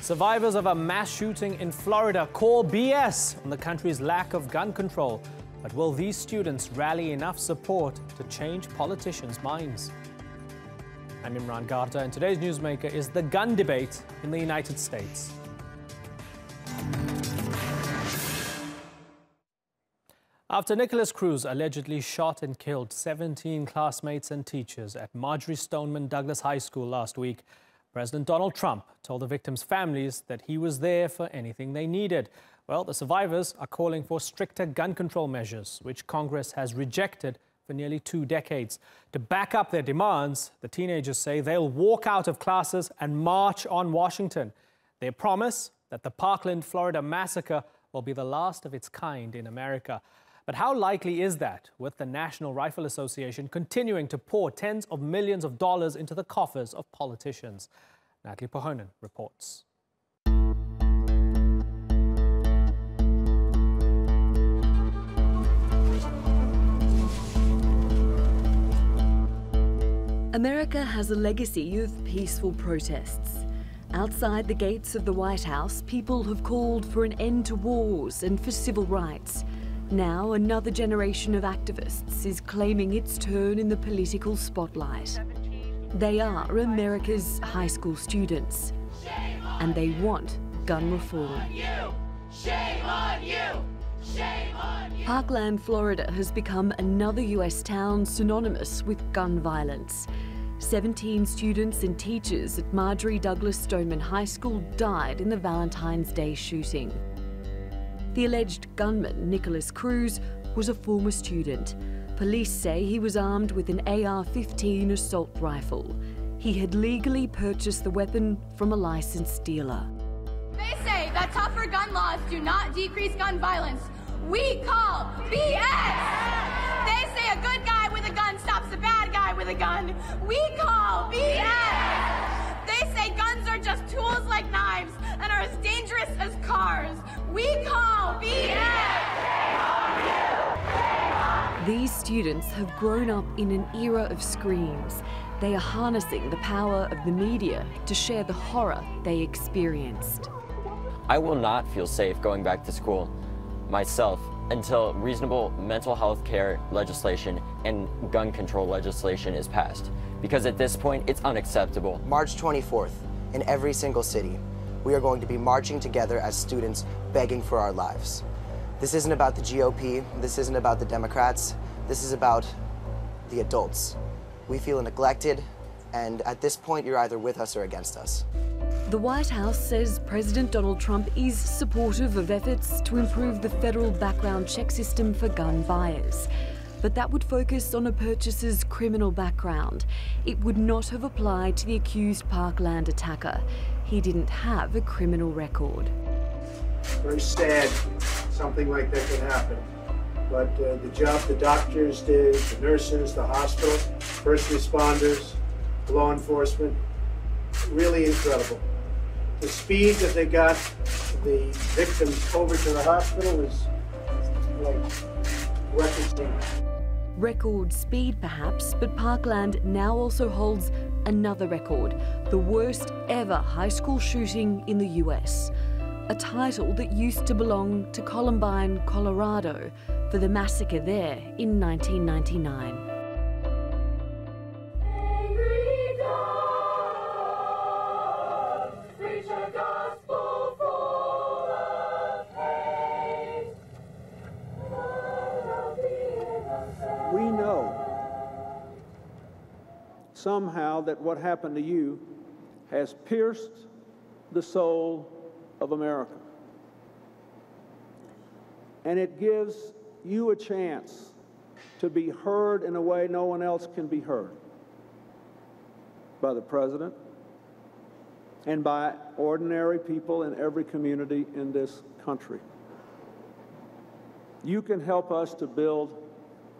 Survivors of a mass shooting in Florida call BS on the country's lack of gun control. But will these students rally enough support to change politicians' minds? I'm Imran Garta, and today's newsmaker is the gun debate in the United States. After Nicholas Cruz allegedly shot and killed 17 classmates and teachers at Marjory Stoneman Douglas High School last week, President Donald Trump told the victims' families that he was there for anything they needed. Well, the survivors are calling for stricter gun control measures, which Congress has rejected for nearly 2 decades. To back up their demands, the teenagers say they'll walk out of classes and march on Washington. They promise that the Parkland, Florida massacre will be the last of its kind in America. But how likely is that, with the National Rifle Association continuing to pour tens of millions of dollars into the coffers of politicians? Natalie Pohonen reports. America has a legacy of peaceful protests. Outside the gates of the White House, people have called for an end to wars and for civil rights. Now, another generation of activists is claiming its turn in the political spotlight. They are America's high school students, and they want gun reform. Shame on you! Shame on you! Parkland, Florida has become another US town synonymous with gun violence. 17 students and teachers at Marjory Douglas Stoneman High School died in the Valentine's Day shooting. The alleged gunman, Nicholas Cruz, was a former student. Police say he was armed with an AR-15 assault rifle. He had legally purchased the weapon from a licensed dealer. They say that tougher gun laws do not decrease gun violence. We call BS! They say a good guy with a gun stops a bad guy with a gun. We call BS! They say guns are just tools like knives and are as dangerous as cars. We call BS! These students have grown up in an era of screams. They are harnessing the power of the media to share the horror they experienced. I will not feel safe going back to school myself until reasonable mental health care legislation and gun control legislation is passed. Because at this point, it's unacceptable. March 24th, in every single city, we are going to be marching together as students begging for our lives. This isn't about the GOP, this isn't about the Democrats, this is about the adults. We feel neglected, and at this point, you're either with us or against us. The White House says President Donald Trump is supportive of efforts to improve the federal background check system for gun buyers. But that would focus on a purchaser's criminal background. It would not have applied to the accused Parkland attacker. He didn't have a criminal record. Very sad something like that could happen. But the job the doctors did, the nurses, the hospital, first responders, law enforcement, really incredible. The speed that they got the victims over to the hospital is like record speed. Record speed perhaps, but Parkland now also holds another record, the worst ever high school shooting in the US. A title that used to belong to Columbine, Colorado, for the massacre there in 1999. We know somehow that what happened to you has pierced the soul of America. And it gives you a chance to be heard in a way no one else can be heard. By the President and by ordinary people in every community in this country. You can help us to build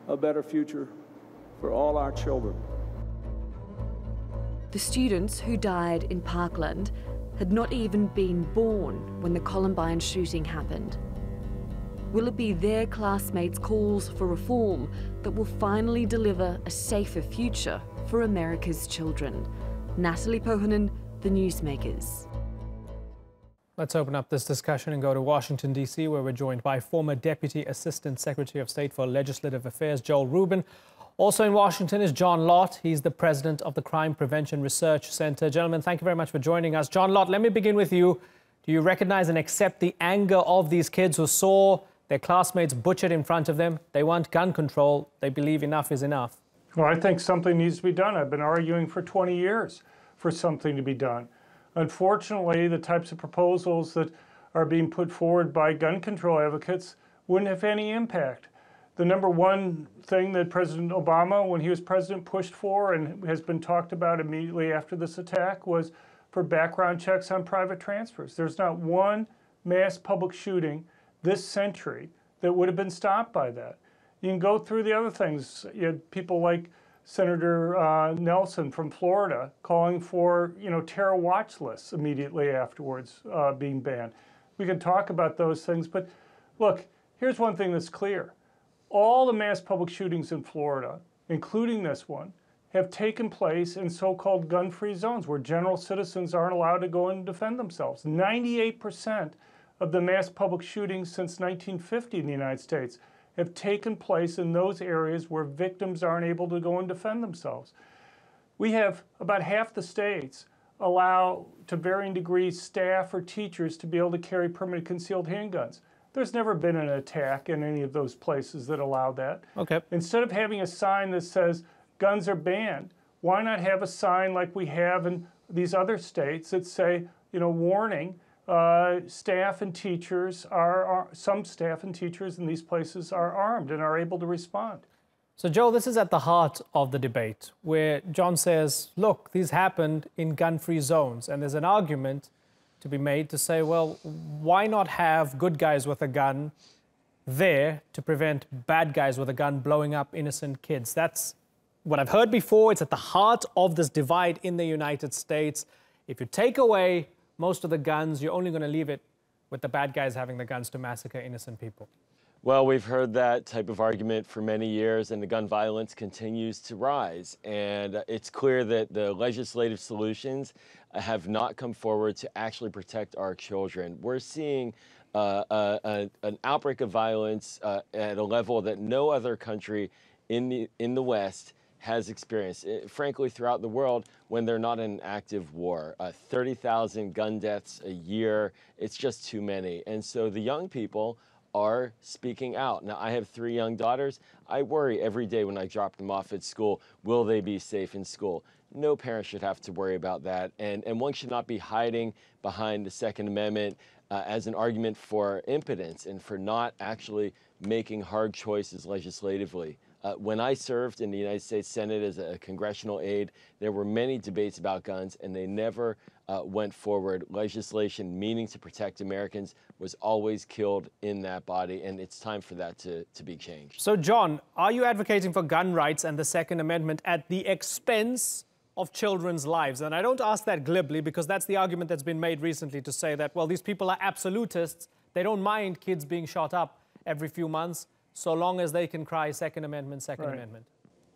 a better future for all our children. The students who died in Parkland had not even been born when the Columbine shooting happened. Will it be their classmates' calls for reform that will finally deliver a safer future for America's children? Natalie Pohonen, The Newsmakers. Let's open up this discussion and go to Washington, D.C., where we're joined by former Deputy Assistant Secretary of State for Legislative Affairs, Joel Rubin. Also in Washington is John Lott. He's the president of the Crime Prevention Research Center. Gentlemen, thank you very much for joining us. John Lott, let me begin with you. Do you recognize and accept the anger of these kids who saw their classmates butchered in front of them? They want gun control. They believe enough is enough. Well, I think something needs to be done. I've been arguing for 20 years for something to be done. Unfortunately, the types of proposals that are being put forward by gun control advocates wouldn't have any impact. The number one thing that President Obama, when he was president, pushed for and has been talked about immediately after this attack was for background checks on private transfers. There's not one mass public shooting this century that would have been stopped by that. You can go through the other things. You had people like Senator Nelson from Florida calling for, terror watch lists immediately afterwards being banned. We can talk about those things, but look, here's one thing that's clear. All the mass public shootings in Florida, including this one, have taken place in so-called gun-free zones where general citizens aren't allowed to go and defend themselves. 98% of the mass public shootings since 1950 in the United States have taken place in those areas where victims aren't able to go and defend themselves. We have about half the states allow, to varying degrees, staff or teachers to be able to carry permanent concealed handguns. There's never been an attack in any of those places that allow that. Okay. Instead of having a sign that says guns are banned, why not have a sign like we have in these other states that say, warning, staff and teachers some staff and teachers in these places are armed and are able to respond. So, Joel, this is at the heart of the debate, where John says, look, these happened in gun-free zones. And there's an argument to be made to say, well, why not have good guys with a gun there to prevent bad guys with a gun blowing up innocent kids? That's what I've heard before. It's at the heart of this divide in the United States. If you take away most of the guns, you're only going to leave it with the bad guys having the guns to massacre innocent people. Well, we've heard that type of argument for many years, and the gun violence continues to rise. And it's clear that the legislative solutions have not come forward to actually protect our children. We're seeing an outbreak of violence at a level that no other country in the West has experienced, frankly, throughout the world when they're not in active war. 30,000 gun deaths a year, it's just too many. And so the young people are speaking out. Now, I have 3 young daughters. I worry every day when I drop them off at school, will they be safe in school? No parent should have to worry about that. And one should not be hiding behind the Second Amendment as an argument for impotence and for not actually making hard choices legislatively. When I served in the United States Senate as a congressional aide, there were many debates about guns, and they never went forward. Legislation meaning to protect Americans was always killed in that body, and it's time for that to be changed. So, John, are you advocating for gun rights and the Second Amendment at the expense of children's lives? And I don't ask that glibly, because that's the argument that's been made recently to say that, well, these people are absolutists. They don't mind kids being shot up every few months, so long as they can cry Second Amendment, Second Amendment.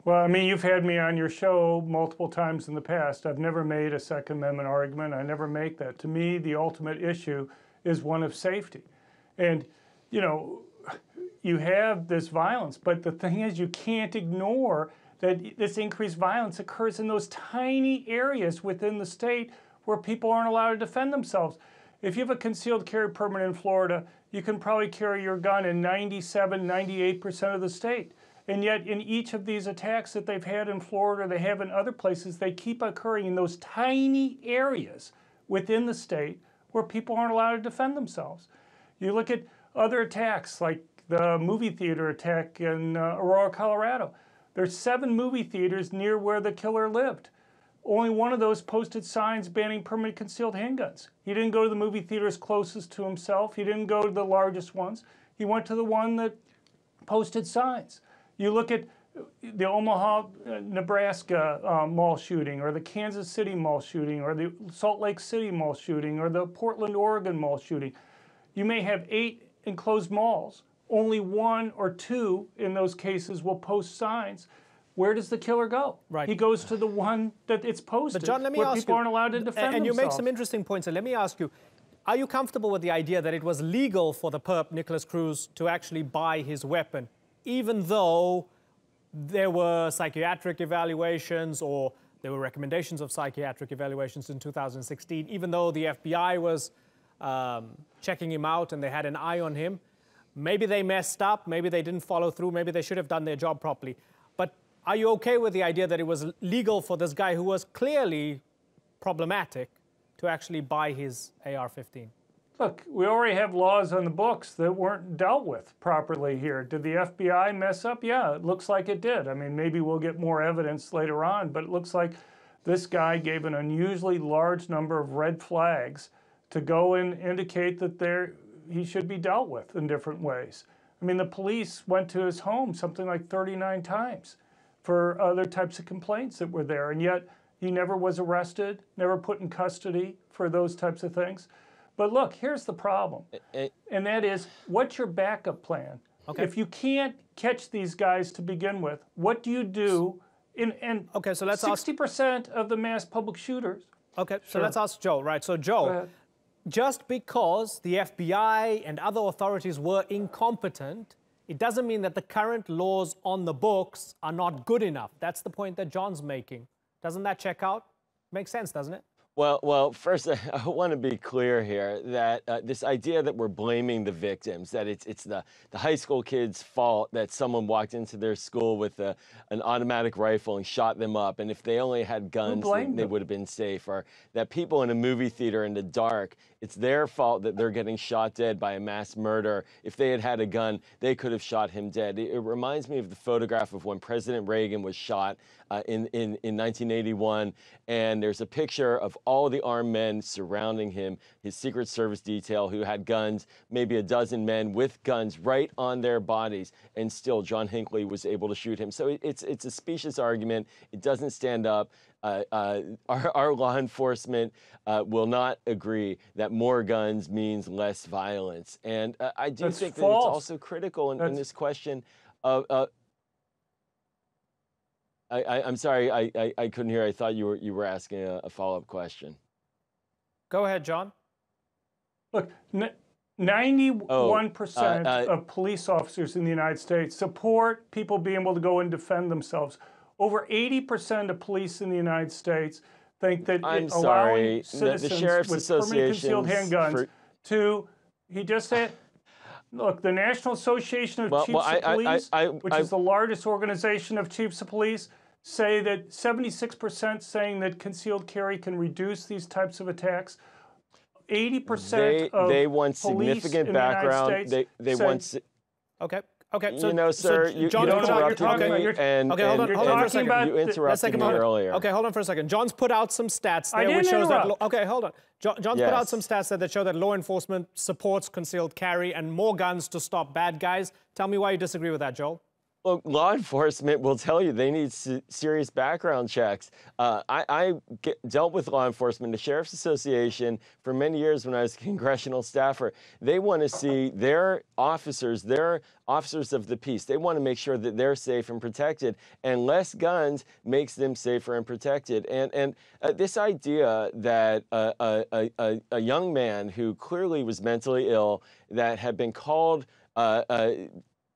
Well, I mean, you've had me on your show multiple times in the past. I've never made a Second Amendment argument. I never make that. To me, the ultimate issue is one of safety. And, you have this violence, but the thing is, you can't ignore that this increased violence occurs in those tiny areas within the state where people aren't allowed to defend themselves. If you have a concealed carry permit in Florida, you can probably carry your gun in 97, 98% of the state. And yet in each of these attacks that they've had in Florida, they have in other places, they keep occurring in those tiny areas within the state where people aren't allowed to defend themselves. You look at other attacks, like the movie theater attack in Aurora, Colorado. There's 7 movie theaters near where the killer lived. Only one of those posted signs banning permanent concealed handguns. He didn't go to the movie theaters closest to himself. He didn't go to the largest ones. He went to the one that posted signs. You look at the Omaha, Nebraska mall shooting, or the Kansas City mall shooting, or the Salt Lake City mall shooting, or the Portland, Oregon mall shooting. You may have 8 enclosed malls. Only 1 or 2 in those cases will post signs. Where does the killer go? Right. He goes to the one that it's posted, but John, let me where ask people you, aren't allowed to defend and themselves. you make some interesting points. So let me ask you, are you comfortable with the idea that it was legal for the perp, Nicholas Cruz, to actually buy his weapon, even though there were psychiatric evaluations or there were recommendations of psychiatric evaluations in 2016, even though the FBI was checking him out and they had an eye on him? Maybe they messed up, maybe they didn't follow through, maybe they should have done their job properly. But are you okay with the idea that it was legal for this guy who was clearly problematic to actually buy his AR-15? Look, we already have laws on the books that weren't dealt with properly here. Did the FBI mess up? Yeah, it looks like it did. I mean, maybe we'll get more evidence later on, but it looks like this guy gave an unusually large number of red flags to go and indicate that he should be dealt with in different ways. I mean, the police went to his home something like 39 times for other types of complaints that were there, and yet he never was arrested, never put in custody for those types of things. But look, here's the problem, and that is, what's your backup plan? Okay. If you can't catch these guys to begin with, what do you do? Okay, so let's 60% of the mass public shooters. Okay, so let's ask Joe, right? So Joe, just because the FBI and other authorities were incompetent, it doesn't mean that the current laws on the books are not good enough. That's the point that John's making. Doesn't that check out? Makes sense, doesn't it? Well, first, I want to be clear here that this idea that we're blaming the victims, that it's the high school kids' fault that someone walked into their school with an automatic rifle and shot them up, and if they only had guns, they would have been safe, or that people in a movie theater in the dark, it's their fault that they're getting shot dead by a mass murder. If they had a gun, they could have shot him dead. It reminds me of the photograph of when President Reagan was shot in 1981, and there's a picture of all the armed men surrounding him, his Secret Service detail who had guns, maybe a dozen men with guns right on their bodies, and still John Hinckley was able to shoot him. So it's a specious argument. It doesn't stand up. Our law enforcement will not agree that more guns means less violence. And I do think that it's also critical in this question of... I'm sorry, I couldn't hear. I thought you were asking a follow-up question. Go ahead, John. Look, 91% of police officers in the United States support people being able to go and defend themselves. Over 80% of police in the United States think that allowing citizens with permanent concealed handguns to, he just said, look, the National Association of Chiefs of Police, which is the largest organization of chiefs of police, say that 76% saying that concealed carry can reduce these types of attacks. 80% of they want police significant in background. The United States they want. Okay. So, you know, sir, you interrupted me, and okay, hold on for a second. You interrupted me earlier. Okay, hold on for a second. John's put out some stats there which shows that. Okay, hold on. John's put out some stats there that show that law enforcement supports concealed carry and more guns to stop bad guys. Tell me why you disagree with that, Joel. Look, law enforcement will tell you they need serious background checks. I dealt with law enforcement, the Sheriff's Association, for many years when I was a congressional staffer. They want to see their officers of the peace. They want to make sure that they're safe and protected, and less guns makes them safer and protected. And this idea that a young man who clearly was mentally ill, that had been called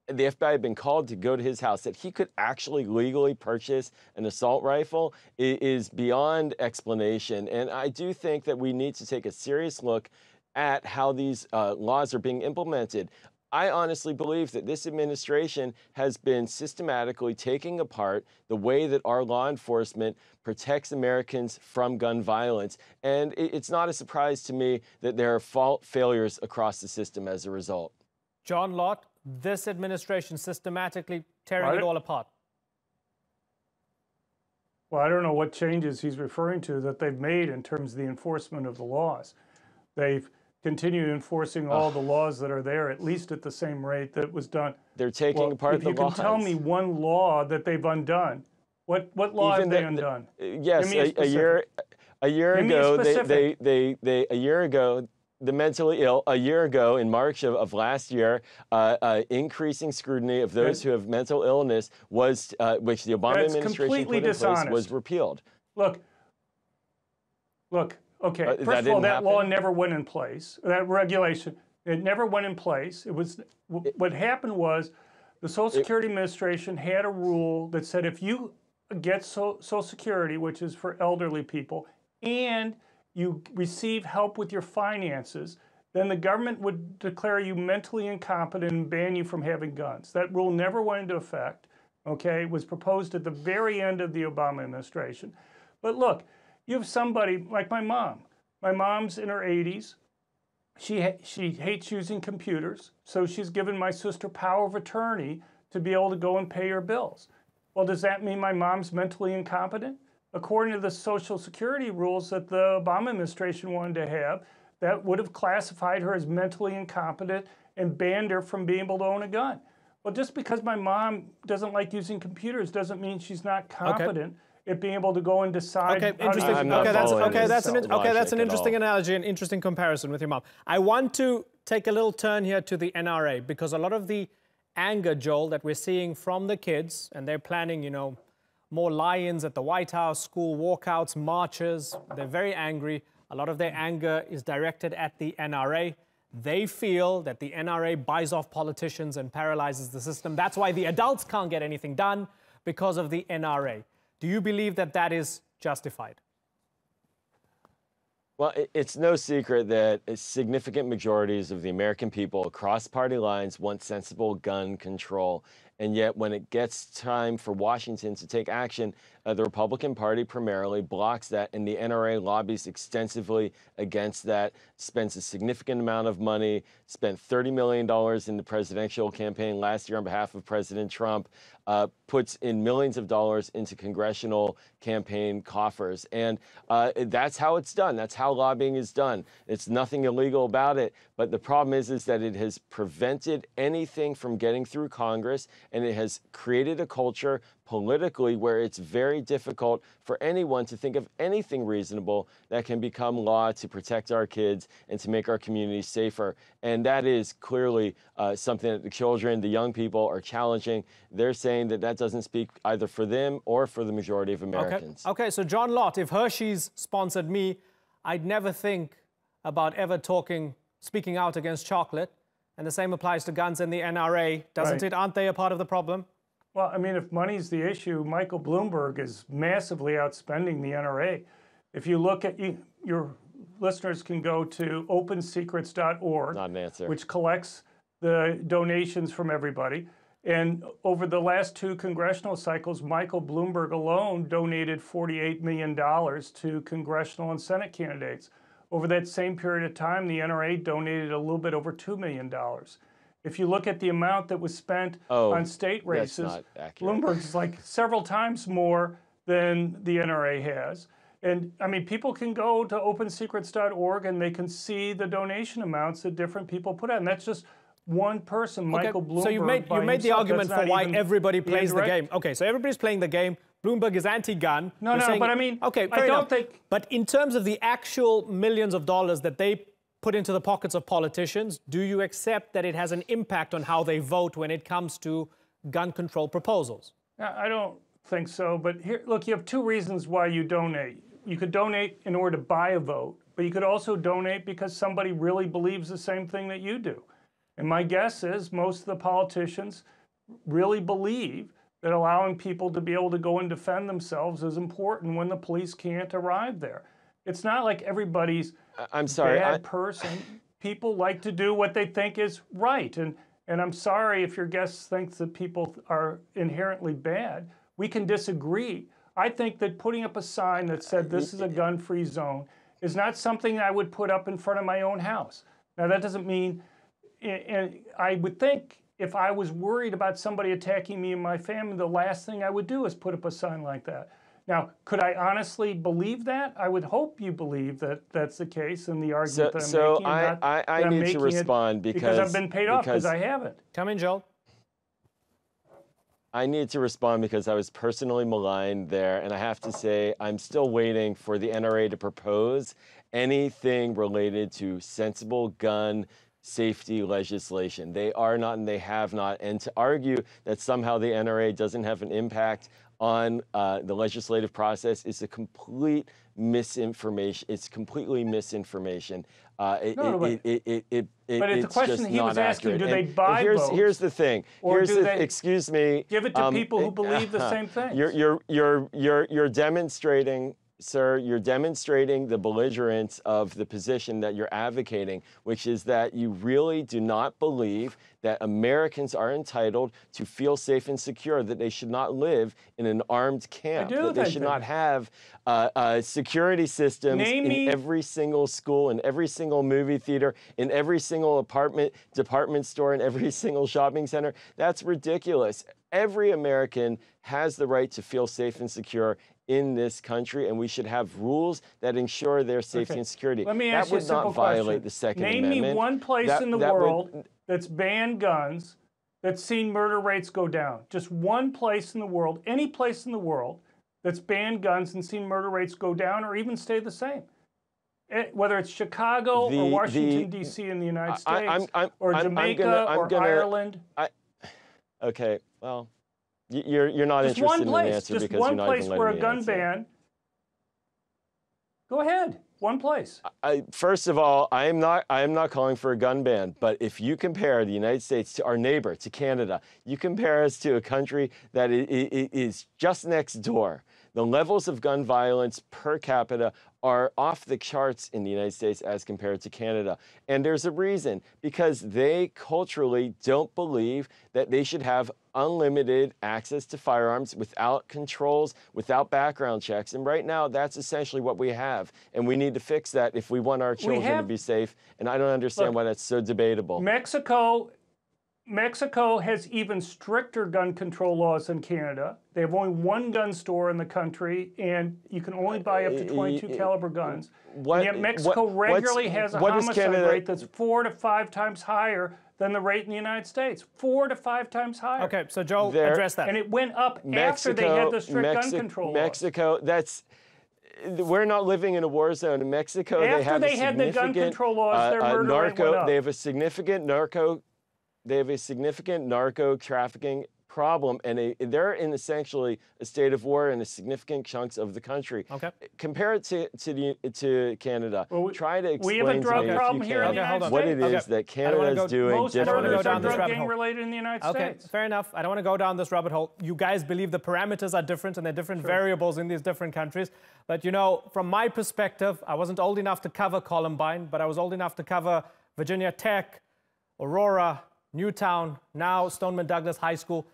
the FBI had been called to go to his house, that he could actually legally purchase an assault rifle is beyond explanation. And I do think that we need to take a serious look at how these laws are being implemented. I honestly believe that this administration has been systematically taking apart the way that our law enforcement protects Americans from gun violence. And it's not a surprise to me that there are failures across the system as a result. John Lott, this administration systematically tearing it all apart. Well, I don't know what changes he's referring to that they've made in terms of the enforcement of the laws. They've continued enforcing all the laws that are there, at least at the same rate that it was done. They're taking apart the laws. If you can tell me one law that they've undone, what law have they undone? Yes, a year ago, the mentally ill, a year ago in March of last year, increasing scrutiny of those who have mental illness was, which the Obama administration put in place, was repealed. Look, Okay, first of all, that law never went in place. That regulation, it never went in place. What happened was the Social Security Administration had a rule that said if you get Social Security, which is for elderly people, and you receive help with your finances, then the government would declare you mentally incompetent and ban you from having guns. That rule never went into effect. Okay, it was proposed at the very end of the Obama administration. But look, you have somebody like my mom. My mom's in her 80s. She hates using computers, so she's given my sister power of attorney to be able to go and pay her bills. Well, does that mean my mom's mentally incompetent? According to the Social Security rules that the Obama administration wanted to have, that would have classified her as mentally incompetent and banned her from being able to own a gun. Well, just because my mom doesn't like using computers doesn't mean she's not competent at being able to go and decide. Okay, interesting. That's an interesting analogy and interesting comparison with your mom. I want to take a little turn here to the NRA, because a lot of the anger, Joel, that we're seeing from the kids, and they're planning, you know, more lie-ins at the White House, school walkouts, marches. They're very angry. A lot of their anger is directed at the NRA. They feel that the NRA buys off politicians and paralyzes the system. That's why the adults can't get anything done, because of the NRA. Do you believe that that is justified? Well, it's no secret that significant majorities of the American people across party lines want sensible gun control. And yet when it gets time for Washington to take action, the Republican Party primarily blocks that, and the NRA lobbies extensively against that, spends a significant amount of money, spent $30 million in the presidential campaign last year on behalf of President Trump, puts in millions of dollars into congressional campaign coffers. And that's how it's done. That's how lobbying is done. It's nothing illegal about it. But the problem is that it has prevented anything from getting through Congress, and it has created a culture politically where it's very difficult for anyone to think of anything reasonable that can become law to protect our kids and to make our communities safer. And that is clearly something that the children, the young people are challenging. They're saying that that doesn't speak either for them or for the majority of Americans. Okay, so John Lott, if Hershey's sponsored me, I'd never think about ever speaking out against chocolate. And the same applies to guns and the NRA, doesn't it? Aren't they a part of the problem? Well, I mean, if money's the issue, Michael Bloomberg is massively outspending the NRA. If you look at, your listeners can go to opensecrets.org, Not an answer. which collects the donations from everybody. And over the last 2 congressional cycles, Michael Bloomberg alone donated $48 million to congressional and Senate candidates. Over that same period of time, the NRA donated a little bit over $2 million. If you look at the amount that was spent on state races, Bloomberg's like several times more than the NRA has. And I mean, people can go to opensecrets.org and they can see the donation amounts that different people put out. And that's just one person, Michael Bloomberg. So you made the argument for why everybody plays the game. Okay, so everybody's playing the game. Bloomberg is anti-gun. No, but I mean, okay, I don't think. But in terms of the actual millions of dollars that they put into the pockets of politicians, do you accept that it has an impact on how they vote when it comes to gun control proposals? I don't think so. But here, look, you have 2 reasons why you donate. You could donate in order to buy a vote, but you could also donate because somebody really believes the same thing that you do. And my guess is most of the politicians really believe that allowing people to be able to go and defend themselves is important when the police can't arrive there. It's not like everybody's bad person. People like to do what they think is right. And I'm sorry if your guest thinks that people are inherently bad. We can disagree. I think that putting up a sign that said this is a gun-free zone is not something I would put up in front of my own house. Now, that doesn't mean, and I would think if I was worried about somebody attacking me and my family, the last thing I would do is put up a sign like that. Now, could I honestly believe that? I would hope you believe that that's the case in the argument that I'm making. I need to respond because I've been paid off, because I haven't. Come in, Joel. I need to respond because I was personally maligned there, and I have to say I'm still waiting for the NRA to propose anything related to sensible gun safety legislation. They are not and they have not. And to argue that somehow the NRA doesn't have an impact on the legislative process is a complete misinformation. It's completely misinformation. But it's a question he was asking, do they buy votes? Here's the thing. Or do they excuse me. give it to people who believe the same thing? You're demonstrating, sir, you're demonstrating the belligerence of the position that you're advocating, which is that you really do not believe that Americans are entitled to feel safe and secure, that they should not live in an armed camp, that they should not have security systems in every single school, in every single movie theater, in every single department store, in every single shopping center. That's ridiculous. Every American has the right to feel safe and secure in this country, and we should have rules that ensure their safety and security. Let me ask you a simple question. That would not violate the Second Amendment. Name me one place in the world that's banned guns that's seen murder rates go down. Just one place in the world, any place in the world that's banned guns and seen murder rates go down or even stay the same. Whether it's Chicago or Washington, D.C. in the United States, or Jamaica or Ireland. Okay, well, you're not interested in the answer because you're not even letting me answer. Just one place where a gun ban. Go ahead. One place. First of all, I am not calling for a gun ban, but if you compare the United States to our neighbor, to Canada, you compare us to a country that is just next door. The levels of gun violence per capita are off the charts in the United States as compared to Canada. And there's a reason, because they culturally don't believe that they should have unlimited access to firearms without controls, without background checks. And right now, that's essentially what we have. And we need to fix that if we want our children to be safe. And I don't understand why that's so debatable. Mexico has even stricter gun control laws than Canada. They have only one gun store in the country, and you can only buy up to 22 caliber guns. And yet Mexico regularly has a homicide rate that's 4 to 5 times higher than the rate in the United States. 4 to 5 times higher. Okay, so Joe, address that. And it went up after they had the strict gun control laws. We're not living in a war zone. In Mexico, they had the gun control laws, their murder rate went up. They have a significant narco trafficking problem, and they're in essentially a state of war in a significant chunks of the country. Okay. Compare it to Canada. Well, try to explain we have a drug problem if you here in the can, United what States. it is that Canada is doing differently. Most murders are drug gang related in the United States. Okay, fair enough. I don't want to go down this rabbit hole. You guys believe the parameters are different and there are different variables in these different countries. But you know, from my perspective, I wasn't old enough to cover Columbine, but I was old enough to cover Virginia Tech, Aurora, Newtown, now Stoneman Douglas High School.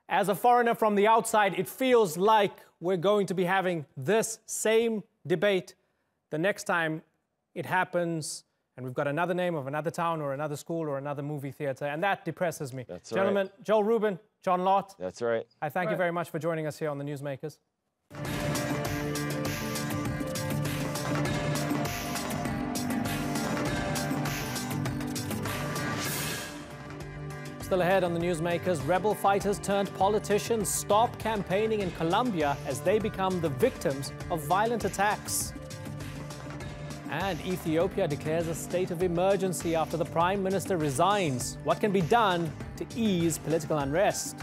As a foreigner from the outside, it feels like we're going to be having this same debate the next time it happens, and we've got another name of another town or another school or another movie theater, and that depresses me. That's Gentlemen, right. Joel Rubin, John Lott. That's right. I thank you very much for joining us here on the Newsmakers. Still ahead on the Newsmakers, rebel fighters turned politicians stop campaigning in Colombia as they become the victims of violent attacks. And Ethiopia declares a state of emergency after the Prime Minister resigns. What can be done to ease political unrest?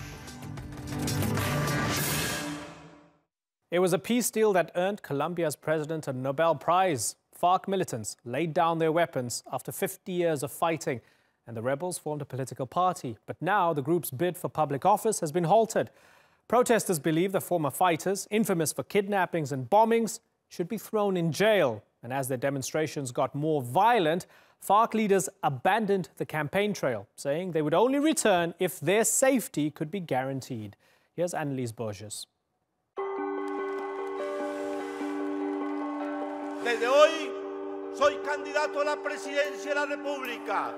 It was a peace deal that earned Colombia's president a Nobel Prize. FARC militants laid down their weapons after 50 years of fighting, and the rebels formed a political party. But now the group's bid for public office has been halted. Protesters believe the former fighters, infamous for kidnappings and bombings, should be thrown in jail. And as their demonstrations got more violent, FARC leaders abandoned the campaign trail, saying they would only return if their safety could be guaranteed. Here's Annalise Borges. Desde hoy soy candidato a la presidencia de la República,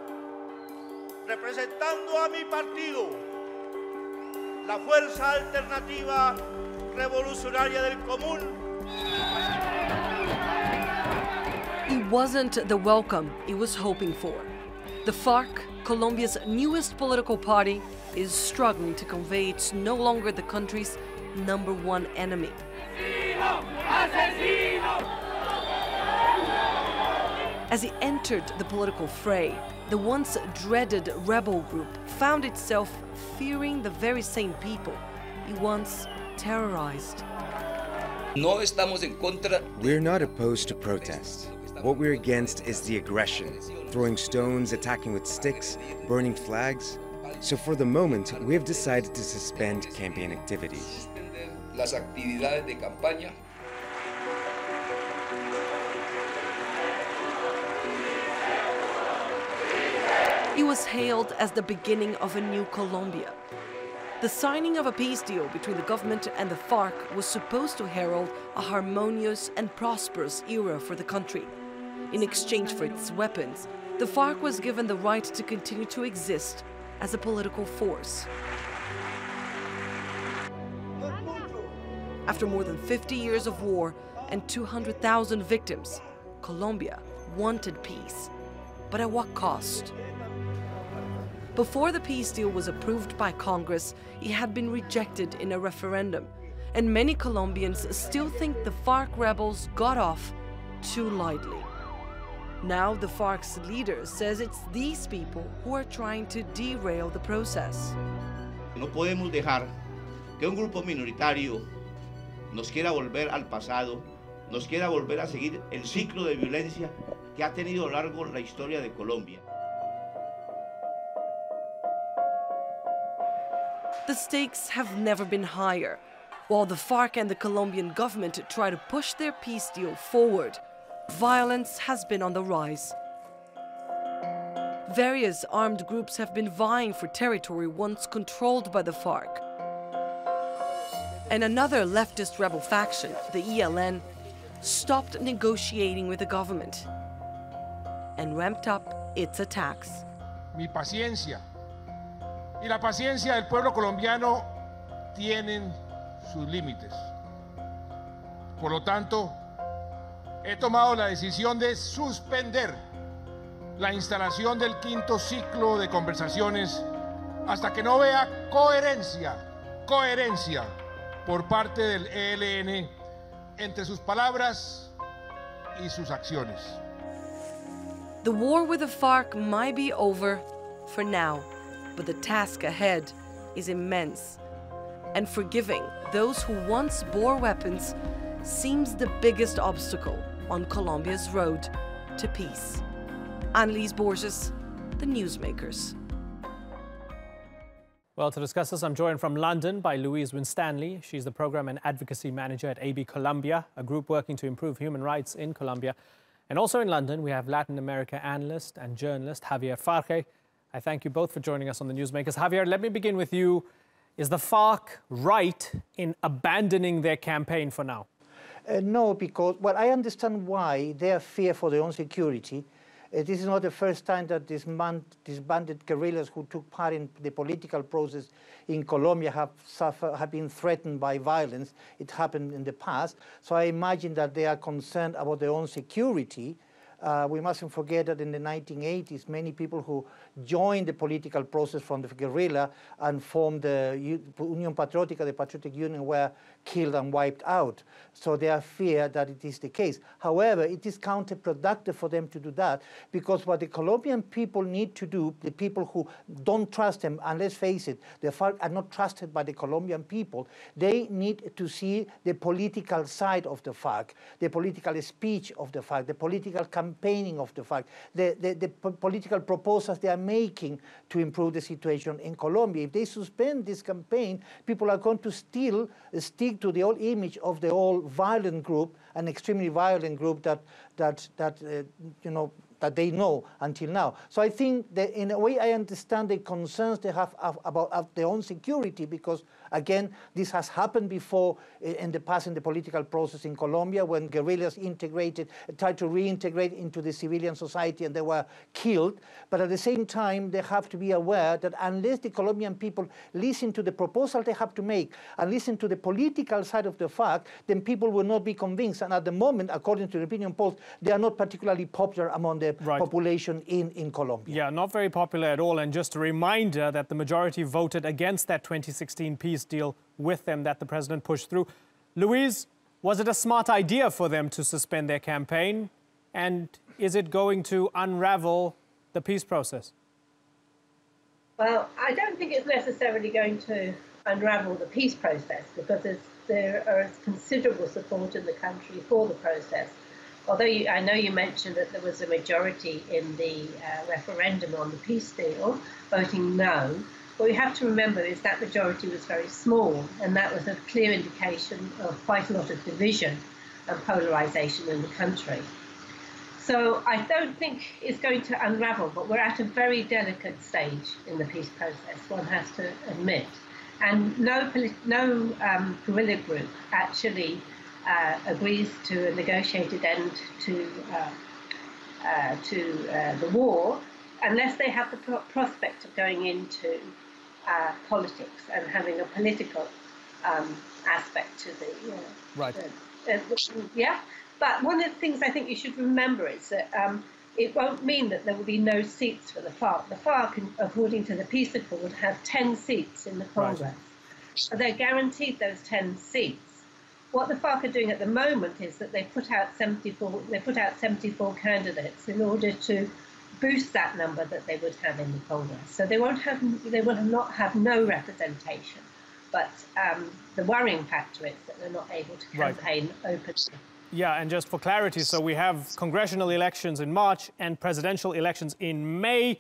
representando a mi partido, la Fuerza Alternativa Revolucionaria del Común. It wasn't the welcome he was hoping for. The FARC, Colombia's newest political party, is struggling to convey it's no longer the country's #1 enemy. As he entered the political fray, the once dreaded rebel group found itself fearing the very same people he once terrorized. We're not opposed to protest. What we're against is the aggression, throwing stones, attacking with sticks, burning flags. So for the moment, we have decided to suspend campaign activities. It was hailed as the beginning of a new Colombia. The signing of a peace deal between the government and the FARC was supposed to herald a harmonious and prosperous era for the country. In exchange for its weapons, the FARC was given the right to continue to exist as a political force. After more than 50 years of war and 200,000 victims, Colombia wanted peace. But at what cost? Before the peace deal was approved by Congress, it had been rejected in a referendum, and many Colombians still think the FARC rebels got off too lightly. Now the FARC's leader says it's these people who are trying to derail the process. No podemos dejar que un grupo minoritario nos quiera volver al pasado, nos quiera volver a seguir el ciclo de violencia que ha tenido a lo largo la historia de Colombia. The stakes have never been higher. While the FARC and the Colombian government try to push their peace deal forward, violence has been on the rise. Various armed groups have been vying for territory once controlled by the FARC. And another leftist rebel faction, the ELN, stopped negotiating with the government and ramped up its attacks. Mi paciencia y la paciencia del pueblo colombiano tienen sus límites. Por lo tanto, he tomado la decisión de suspender la instalación del quinto ciclo de conversaciones hasta que no vea coherencia por parte del ELN entre sus palabras y sus acciones. The war with the FARC might be over for now, but the task ahead is immense. And forgiving those who once bore weapons seems the biggest obstacle on Colombia's road to peace. Annalise Borges, The Newsmakers. Well, to discuss this, I'm joined from London by Louise Winstanley. She's the Program and Advocacy Manager at AB Colombia, a group working to improve human rights in Colombia. And also in London, we have Latin America analyst and journalist Javier FARC. I thank you both for joining us on The Newsmakers. Javier, let me begin with you. Is the FARC right in abandoning their campaign for now? No, because, well, I understand why they fear for their own security. This is not the first time that disbanded guerrillas who took part in the political process in Colombia have been threatened by violence. It happened in the past. So I imagine that they are concerned about their own security. We mustn't forget that in the 1980s, many people who joined the political process from the guerrilla and formed the Unión Patriótica, the Patriotic Union, were killed and wiped out. So they are fear that it is the case. However, it is counterproductive for them to do that, because what the Colombian people need to do, the people who don't trust them, and let's face it, the FARC are not trusted by the Colombian people, they need to see the political side of the FARC, the political speech of the FARC, the political campaigning of the FARC, the political proposals they are making to improve the situation in Colombia. If they suspend this campaign, people are going to still stick to the old image of the old violent group, an extremely violent group that they know until now. So I think that in a way I understand the concerns they have about their own security, because again, this has happened before in the past in the political process in Colombia, when guerrillas tried to reintegrate into the civilian society and they were killed. But at the same time, they have to be aware that unless the Colombian people listen to the proposal they have to make and listen to the political side of the FARC, then people will not be convinced. And at the moment, according to the opinion polls, they are not particularly popular among the population in Colombia. Yeah, not very popular at all. And just a reminder that the majority voted against that 2016 peace deal with them that the president pushed through. Louise, was it a smart idea for them to suspend their campaign? And is it going to unravel the peace process? Well, I don't think it's necessarily going to unravel the peace process, because there is considerable support in the country for the process. Although I know you mentioned that there was a majority in the referendum on the peace deal voting no, what we have to remember is that majority was very small, and that was a clear indication of quite a lot of division and polarisation in the country. So I don't think it's going to unravel, but we're at a very delicate stage in the peace process, one has to admit. And no guerrilla group actually agrees to a negotiated end to the war unless they have the prospect of going into politics and having a political aspect to the right. Yeah. But one of the things I think you should remember is that it won't mean that there will be no seats for the FARC. The FARC, according to the peace accord, have 10 seats in the Congress. Right. So they're guaranteed those 10 seats. What the FARC are doing at the moment is that they put out 74 candidates in order to boost that number that they would have in the Congress. So they will not have no representation. But the worrying factor is that they're not able to campaign openly. Yeah, and just for clarity, so we have congressional elections in March and presidential elections in May.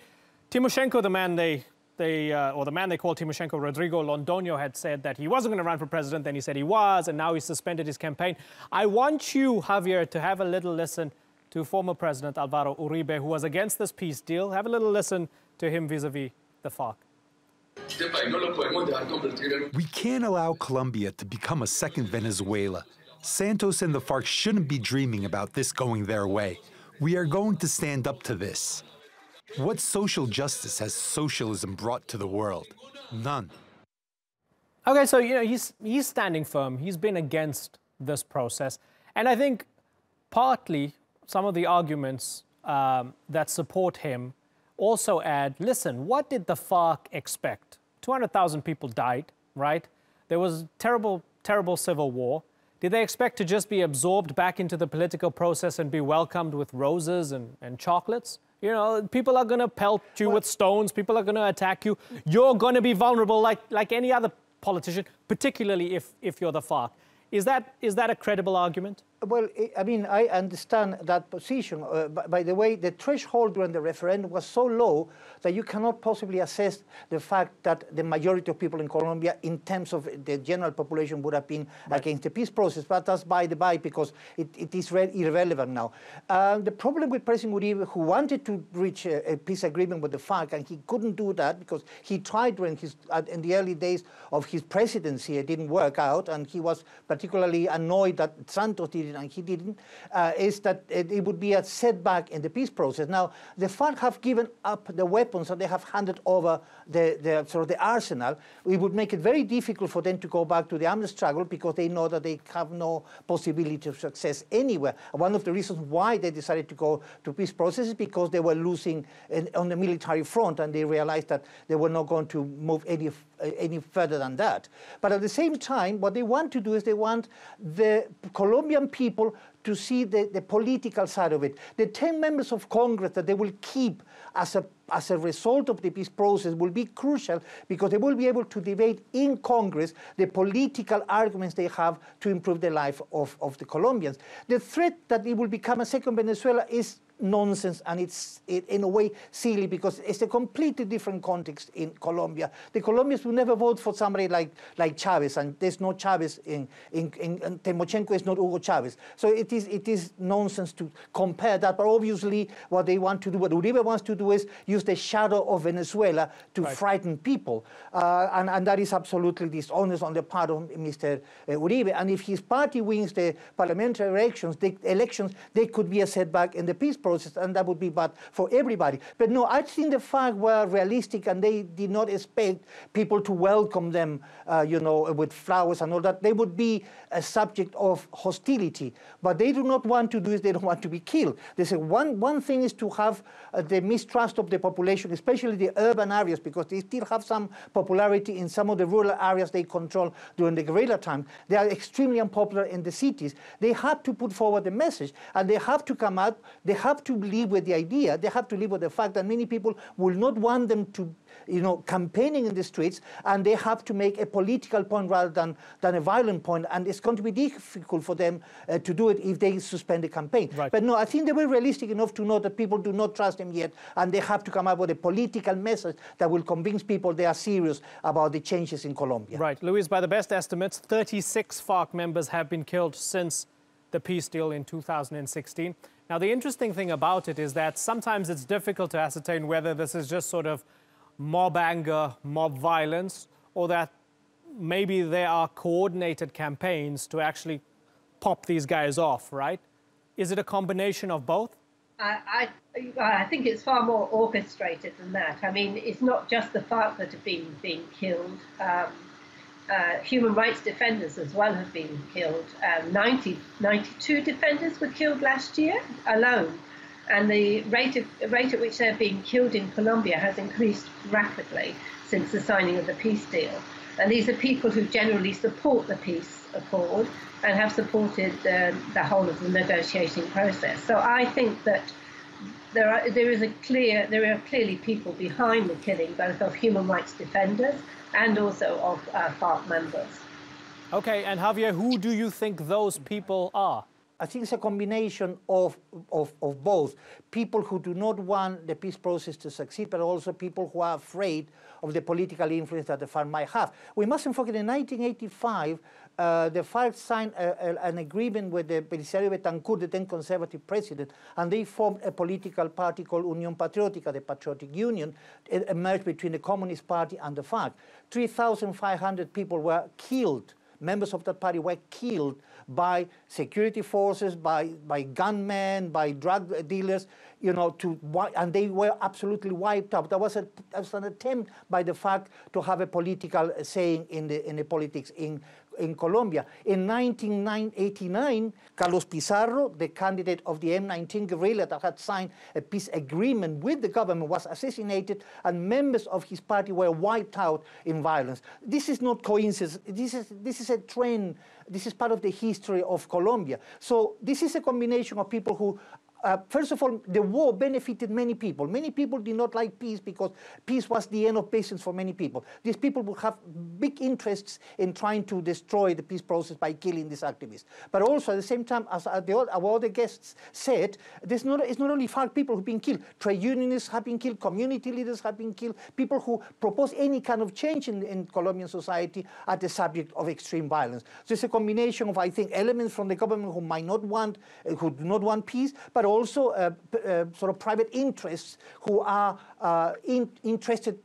Timoshenko, the man they call Timoshenko, Rodrigo Londoño, had said that he wasn't going to run for president. Then he said he was, and now he suspended his campaign. I want you, Javier, to have a little listen to former President Alvaro Uribe, who was against this peace deal. Have a little listen to him vis-a-vis the FARC. We can't allow Colombia to become a second Venezuela. Santos and the FARC shouldn't be dreaming about this going their way. We are going to stand up to this. What social justice has socialism brought to the world? None. Okay, so he's standing firm. He's been against this process. And I think partly some of the arguments that support him also add, listen, what did the FARC expect? 200,000 people died, right? There was terrible, terrible civil war. Did they expect to just be absorbed back into the political process and be welcomed with roses and chocolates? You know, people are going to pelt you with stones. People are going to attack you. You're going to be vulnerable like any other politician, particularly if you're the FARC. Is that a credible argument? Well, I mean, I understand that position. By the way, the threshold during the referendum was so low that you cannot possibly assess the fact that the majority of people in Colombia, in terms of the general population, would have been against the peace process. But that's by the by, because it is irrelevant now. The problem with President Uribe, who wanted to reach a peace agreement with the FARC, and he couldn't do that because he tried during in the early days of his presidency, it didn't work out, and he was particularly annoyed that Santos did it and he didn't, is that it would be a setback in the peace process. Now, the FARC have given up the weapons and they have handed over the arsenal. It would make it very difficult for them to go back to the armed struggle because they know that they have no possibility of success anywhere. One of the reasons why they decided to go to peace process is because they were losing on the military front, and they realized that they were not going to move any further than that. But at the same time, what they want to do is they want the Colombian people to see the political side of it. The 10 members of Congress that they will keep as a result of the peace process will be crucial, because they will be able to debate in Congress the political arguments they have to improve the life of the Colombians. The threat that it will become a second Venezuela is nonsense, and it's in a way silly, because it's a completely different context in Colombia. The Colombians will never vote for somebody like Chavez, and there's no Chavez in Timoshenko is not Hugo Chavez. So it is nonsense to compare that. But obviously, what they want to do, what Uribe wants to do, is use the shadow of Venezuela to frighten people, and that is absolutely dishonest on the part of Mr. Uribe. And if his party wins the parliamentary elections, they could be a setback in the peace process, and that would be bad for everybody. But no, I think the FARC were realistic, and they did not expect people to welcome them, with flowers and all that. They would be a subject of hostility. But they do not want to do is they don't want to be killed. They say one thing is to have the mistrust of the population, especially the urban areas, because they still have some popularity in some of the rural areas they control during the guerrilla time. They are extremely unpopular in the cities. They have to put forward the message, and they have to come out. They have have to live with the idea, they have to live with the fact that many people will not want them to, campaigning in the streets, and they have to make a political point rather than a violent point, and it's going to be difficult for them to do it if they suspend the campaign. Right. But no, I think they were realistic enough to know that people do not trust them yet, and they have to come up with a political message that will convince people they are serious about the changes in Colombia. Right. Luis, by the best estimates, 36 FARC members have been killed since the peace deal in 2016. Now, the interesting thing about it is that sometimes it's difficult to ascertain whether this is just sort of mob anger, mob violence, or that maybe there are coordinated campaigns to actually pop these guys off, right? Is it a combination of both? I think it's far more orchestrated than that. I mean, it's not just the FARC that have been killed. Human rights defenders as well have been killed. 92 defenders were killed last year alone. And the rate at which they're being killed in Colombia has increased rapidly since the signing of the peace deal. And these are people who generally support the peace accord and have supported the whole of the negotiating process. So I think that there are clearly people behind the killing, both of human rights defenders and also of FARC members. Okay, and Javier, who do you think those people are? I think it's a combination of both. People who do not want the peace process to succeed, but also people who are afraid of the political influence that the FARC might have. We mustn't forget in 1985, the FARC signed an agreement with the Belisario Betancourt, the then conservative president, and they formed a political party called Unión Patriótica, the Patriotic Union. It emerged between the Communist Party and the FARC. 3,500 people were killed. Members of that party were killed by security forces, by gunmen, by drug dealers, and they were absolutely wiped out. That was an attempt by the FARC to have a political saying in the politics in Colombia. In 1989, Carlos Pizarro, the candidate of the M19 guerrilla that had signed a peace agreement with the government, was assassinated, and members of his party were wiped out in violence. This is not coincidence. This is a trend. This is part of the history of Colombia. So this is a combination of people who first of all, the war benefited many people. Many people did not like peace because peace was the end of patience for many people. These people would have big interests in trying to destroy the peace process by killing these activists. But also, at the same time, as our other guests said, it's not only FARC people who have been killed. Trade unionists have been killed, community leaders have been killed, people who propose any kind of change in Colombian society are the subject of extreme violence. So it's a combination of, I think, elements from the government who do not want peace, but also sort of private interests who are interested,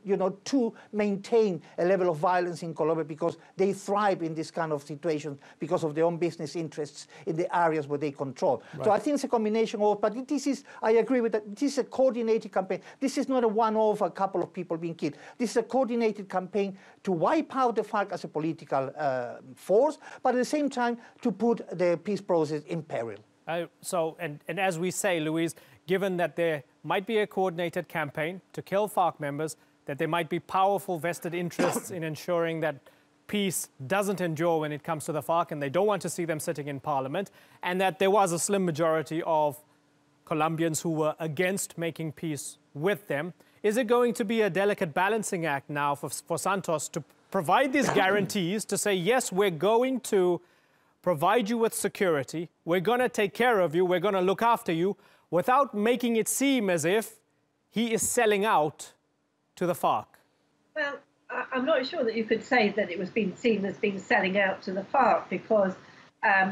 to maintain a level of violence in Colombia because they thrive in this kind of situation because of their own business interests in the areas where they control. Right. So I think it's a combination of, but this is, I agree with that, this is a coordinated campaign. This is not a one-off, a couple of people being killed. This is a coordinated campaign to wipe out the FARC as a political force, but at the same time to put the peace process in peril. And as we say, Luis, given that there might be a coordinated campaign to kill FARC members, that there might be powerful vested interests in ensuring that peace doesn't endure when it comes to the FARC, and they don't want to see them sitting in parliament, and that there was a slim majority of Colombians who were against making peace with them. Is it going to be a delicate balancing act now for Santos to provide these guarantees to say, yes, we're going to provide you with security, we're going to take care of you, we're going to look after you, without making it seem as if he is selling out to the FARC? Well, I'm not sure that you could say that it was being seen as being selling out to the FARC, because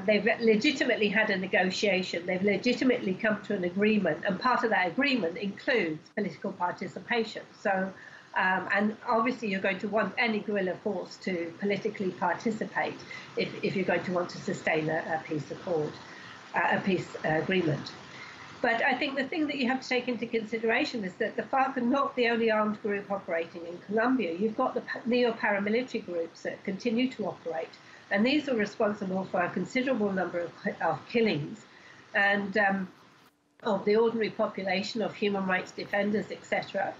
they've legitimately had a negotiation, they've legitimately come to an agreement, and part of that agreement includes political participation. So, and obviously you're going to want any guerrilla force to politically participate if you're going to want to sustain a peace accord, a peace agreement. But I think the thing that you have to take into consideration is that the FARC are not the only armed group operating in Colombia. You've got the neo-paramilitary groups that continue to operate, and these are responsible for a considerable number of killings and of the ordinary population, of human rights defenders, etc.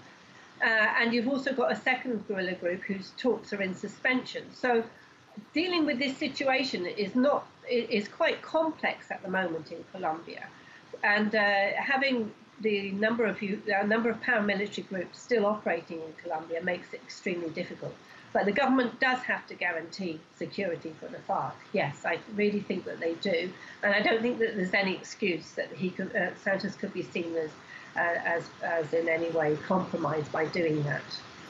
And you've also got a second guerrilla group whose talks are in suspension. So dealing with this situation is quite complex at the moment in Colombia. and having the number of paramilitary groups still operating in Colombia makes it extremely difficult. But the government does have to guarantee security for the FARC. Yes, I really think that they do, and I don't think that there's any excuse that Santos could be seen as in any way compromised by doing that.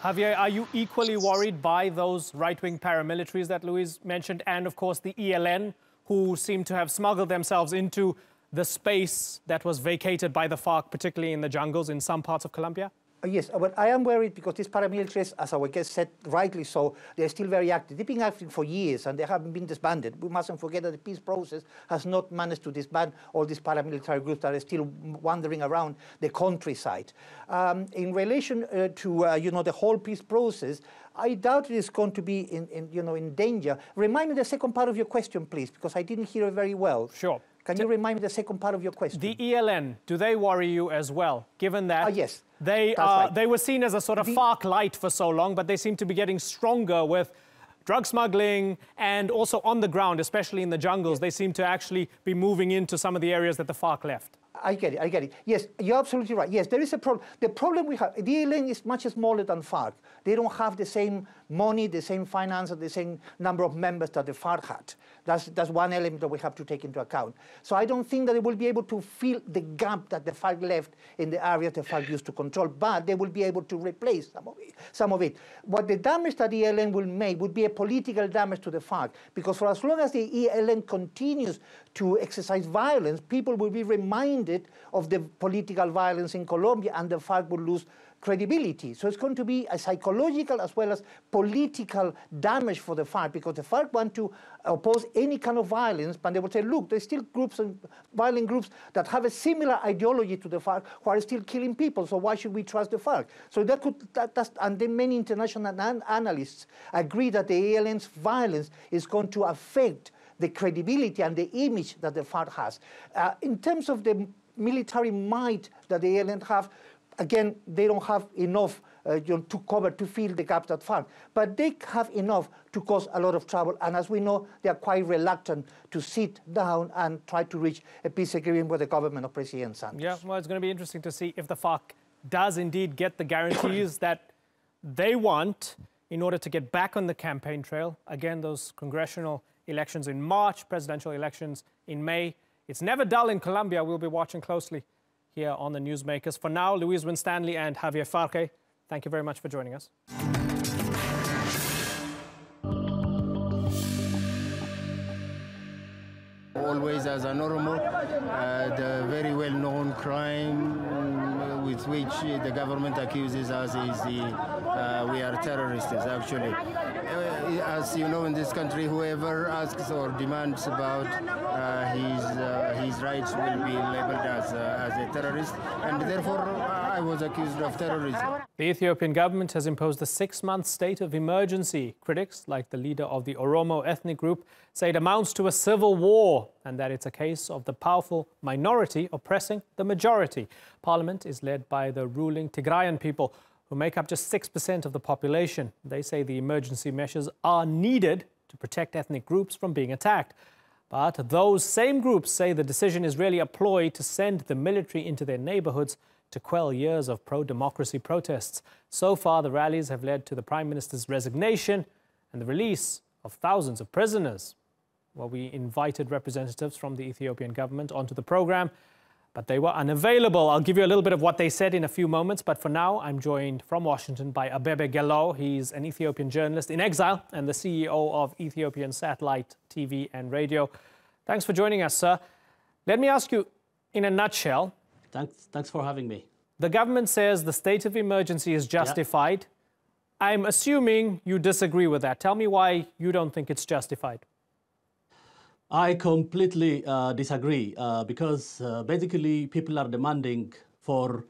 Javier, are you equally worried by those right-wing paramilitaries that Luis mentioned, and of course the ELN, who seem to have smuggled themselves into the space that was vacated by the FARC, particularly in the jungles in some parts of Colombia? Yes, but I am worried because these paramilitaries, as our guest said rightly so, they're still very active. They've been active for years and they haven't been disbanded. We mustn't forget that the peace process has not managed to disband all these paramilitary groups that are still wandering around the countryside. In relation to the whole peace process, I doubt it is going to be in danger. Remind me the second part of your question, please, because I didn't hear it very well. Sure. Can you remind me the second part of your question? The ELN, do they worry you as well, given that yes, they were seen as a sort of FARC light for so long, but they seem to be getting stronger with drug smuggling and also on the ground, especially in the jungles. They seem to actually be moving into some of the areas that the FARC left. I get it. Yes, you're absolutely right. Yes, there is a problem. The problem we have, the ELN is much smaller than FARC. They don't have the same money, the same finance, and the same number of members that the FARC had. That's one element that we have to take into account. So I don't think that they will be able to fill the gap that the FARC left in the areas the FARC used to control, but they will be able to replace some of it. What the damage that the ELN will make would be a political damage to the FARC, because for as long as the ELN continues to exercise violence, people will be reminded of the political violence in Colombia, and the FARC will lose credibility. So it's going to be a psychological as well as political damage for the FARC, because the FARC want to oppose any kind of violence, but they will say, look, there's still groups and violent groups that have a similar ideology to the FARC who are still killing people, so why should we trust the FARC? So and then many international analysts agree that the ELN's violence is going to affect the credibility and the image that the FARC has. In terms of the military might that the ELN have, again, they don't have enough to fill the gaps that FARC, but they have enough to cause a lot of trouble. And as we know, they are quite reluctant to sit down and try to reach a peace agreement with the government of President Santos. Yeah, well, it's going to be interesting to see if the FARC does indeed get the guarantees that they want in order to get back on the campaign trail. Again, those congressional elections in March, presidential elections in May. It's never dull in Colombia. We'll be watching closely here on the Newsmakers. For now, Luis Winstanley and Javier FARC, thank you very much for joining us. Always as a normal, the very well-known crime with which the government accuses us is we are terrorists, actually. As you know, in this country, whoever asks or demands about his rights will be labeled as a terrorist, and therefore I was accused of terrorism. The Ethiopian government has imposed a 6-month state of emergency. Critics, like the leader of the Oromo ethnic group, say it amounts to a civil war and that it's a case of the powerful minority oppressing the majority. Parliament is led by the ruling Tigrayan people, who make up just 6% of the population. They say the emergency measures are needed to protect ethnic groups from being attacked. But those same groups say the decision is really a ploy to send the military into their neighborhoods to quell years of pro-democracy protests. So far, the rallies have led to the Prime Minister's resignation and the release of thousands of prisoners. Well, we invited representatives from the Ethiopian government onto the program, but they were unavailable. I'll give you a little bit of what they said in a few moments, but for now, I'm joined from Washington by Abebe Gello. He's an Ethiopian journalist in exile and the CEO of Ethiopian Satellite TV and Radio. Thanks for joining us, sir. Let me ask you, in a nutshell. Thanks for having me. The government says the state of emergency is justified. Yeah. I'm assuming you disagree with that. Tell me why you don't think it's justified. I completely disagree because basically people are demanding for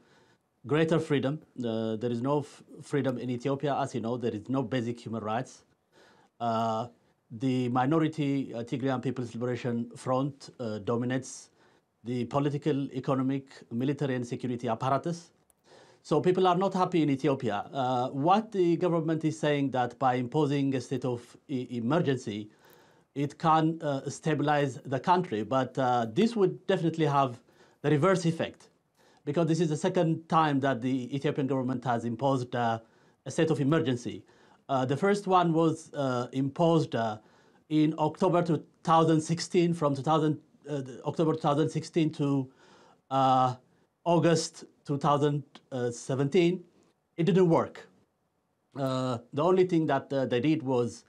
greater freedom. There is no freedom in Ethiopia. As you know, there is no basic human rights. The minority Tigrayan People's Liberation Front dominates the political, economic, military and security apparatus. So people are not happy in Ethiopia. What the government is saying that by imposing a state of emergency, it can stabilize the country, but this would definitely have the reverse effect, because this is the second time that the Ethiopian government has imposed a state of emergency. The first one was imposed in October 2016, from October 2016 to August 2017. It didn't work. The only thing that they did was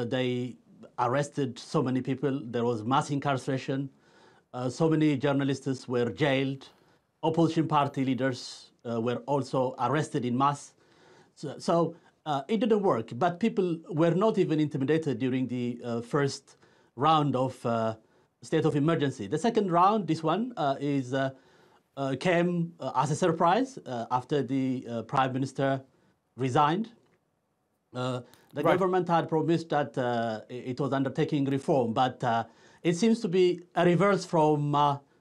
they arrested so many people. There was mass incarceration. So many journalists were jailed. Opposition party leaders were also arrested in mass. So it didn't work, but people were not even intimidated during the first round of state of emergency. The second round, this one, came as a surprise after the Prime Minister resigned. The government had promised that it was undertaking reform, but it seems to be a reverse from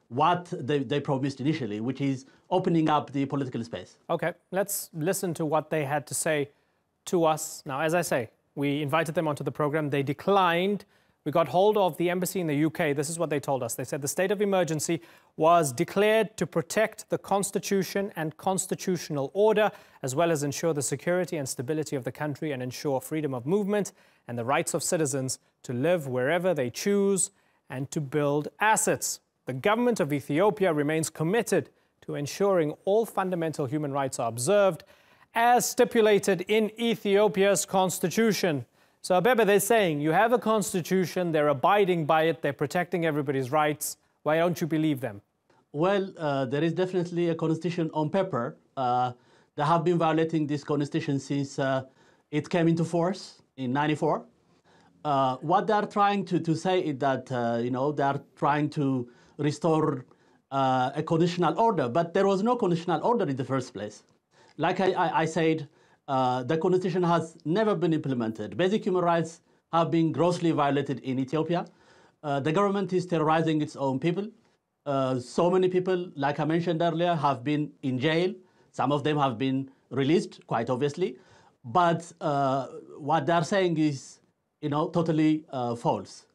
what they promised initially, which is opening up the political space. Okay, let's listen to what they had to say to us. Now, as I say, we invited them onto the program. They declined. We got hold of the embassy in the UK. This is what they told us. They said the state of emergency was declared to protect the constitution and constitutional order, as well as ensure the security and stability of the country and ensure freedom of movement and the rights of citizens to live wherever they choose and to build assets. The government of Ethiopia remains committed to ensuring all fundamental human rights are observed as stipulated in Ethiopia's constitution. So, Abebe, they're saying you have a constitution, they're abiding by it, they're protecting everybody's rights. Why don't you believe them? Well, there is definitely a constitution on paper. They have been violating this constitution since it came into force in '94. What they are trying to say is that, they are trying to restore a constitutional order, but there was no constitutional order in the first place. Like I said, the constitution has never been implemented. Basic human rights have been grossly violated in Ethiopia. The government is terrorizing its own people. So many people, like I mentioned earlier, have been in jail. Some of them have been released, quite obviously. But what they're saying is, totally false.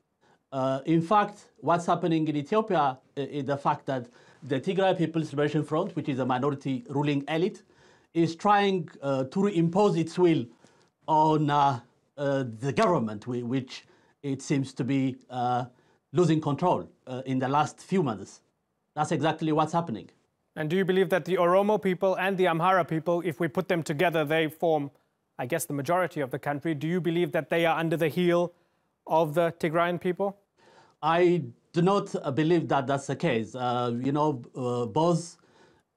In fact, what's happening in Ethiopia is the fact that the Tigray People's Liberation Front, which is a minority ruling elite, is trying to impose its will on the government, which it seems to be losing control in the last few months. That's exactly what's happening. And do you believe that the Oromo people and the Amhara people, if we put them together, they form, I guess, the majority of the country? Do you believe that they are under the heel of the Tigrayan people? I do not believe that that's the case. Both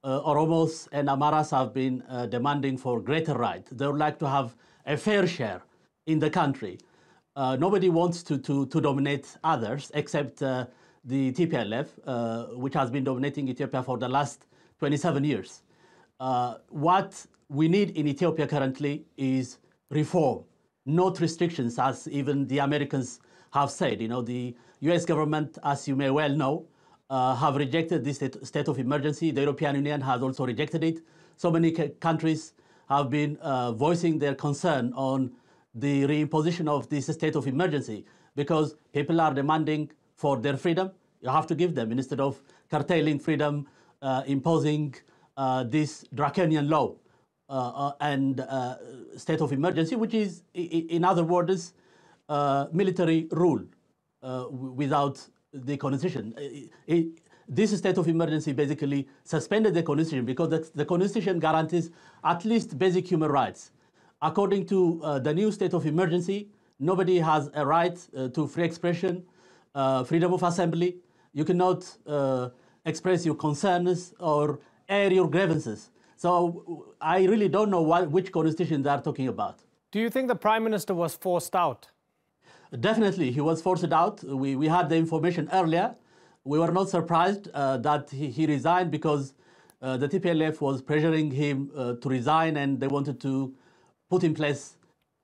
Oromos and Amharas have been demanding for greater rights. They would like to have a fair share in the country. Nobody wants to dominate others except the TPLF, which has been dominating Ethiopia for the last 27 years. What we need in Ethiopia currently is reform, not restrictions, as even the Americans have said. The US government, as you may well know, have rejected this state of emergency. The European Union has also rejected it. So many countries have been voicing their concern on the reimposition of this state of emergency because people are demanding for their freedom. You have to give them instead of curtailing freedom, imposing this draconian law and state of emergency, which is, in other words, military rule without the constitution. This state of emergency basically suspended the constitution because the constitution guarantees at least basic human rights. According to the new state of emergency, nobody has a right to free expression, freedom of assembly. You cannot express your concerns or air your grievances. So I really don't know which constitution they are talking about. Do you think the Prime Minister was forced out? Definitely, he was forced out. We had the information earlier. We were not surprised that he resigned because the TPLF was pressuring him to resign, and they wanted to put in place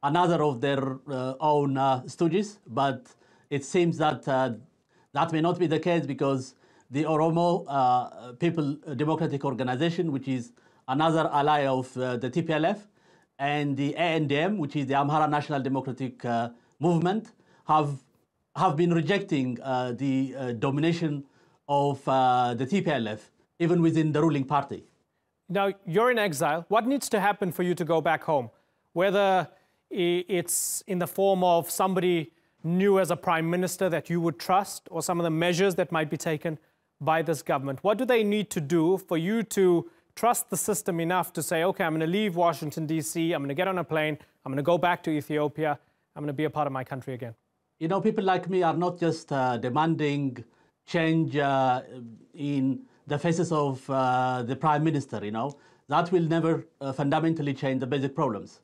another of their own stooges. But it seems that that may not be the case because the Oromo People Democratic Organization, which is another ally of the TPLF, and the ANDM, which is the Amhara National Democratic Movement, have been rejecting the domination of the TPLF, even within the ruling party. Now, you're in exile. What needs to happen for you to go back home? Whether it's in the form of somebody new as a prime minister that you would trust, or some of the measures that might be taken by this government. What do they need to do for you to trust the system enough to say, okay, I'm going to leave Washington, D.C., I'm going to get on a plane, I'm going to go back to Ethiopia, I'm going to be a part of my country again? You know, people like me are not just demanding change in the faces of the prime minister, you know. That will never fundamentally change the basic problems.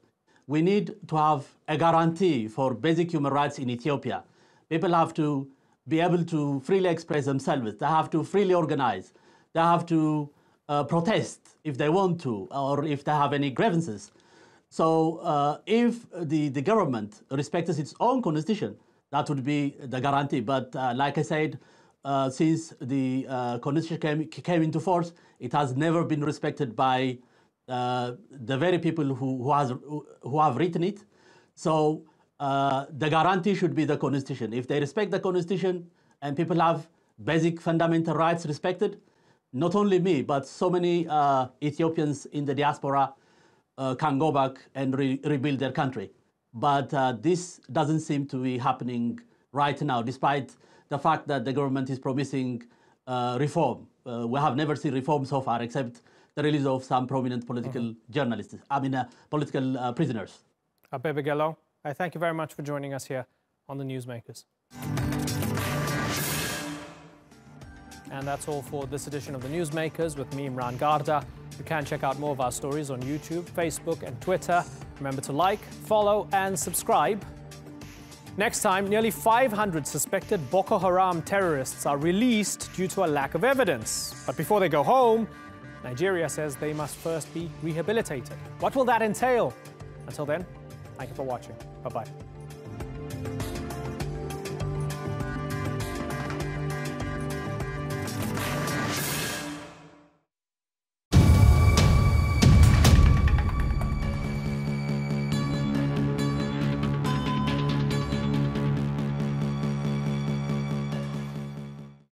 We need to have a guarantee for basic human rights in Ethiopia. People have to be able to freely express themselves. They have to freely organize. They have to protest if they want to, or if they have any grievances. So if the government respects its own constitution, that would be the guarantee. But like I said, since the constitution came into force, it has never been respected by the very people who have written it. So the guarantee should be the constitution. If they respect the constitution and people have basic fundamental rights respected, not only me, but so many Ethiopians in the diaspora can go back and rebuild their country. But this doesn't seem to be happening right now, despite the fact that the government is promising reform. We have never seen reform so far, except the release of some prominent political journalists, political prisoners. Abebe Gallo, I thank you very much for joining us here on the Newsmakers. And that's all for this edition of the Newsmakers with me, Imran Garda. You can check out more of our stories on YouTube, Facebook and Twitter. Remember to like, follow and subscribe. Next time, nearly 500 suspected Boko Haram terrorists are released due to a lack of evidence. But before they go home, Nigeria says they must first be rehabilitated. What will that entail? Until then, thank you for watching. Bye-bye.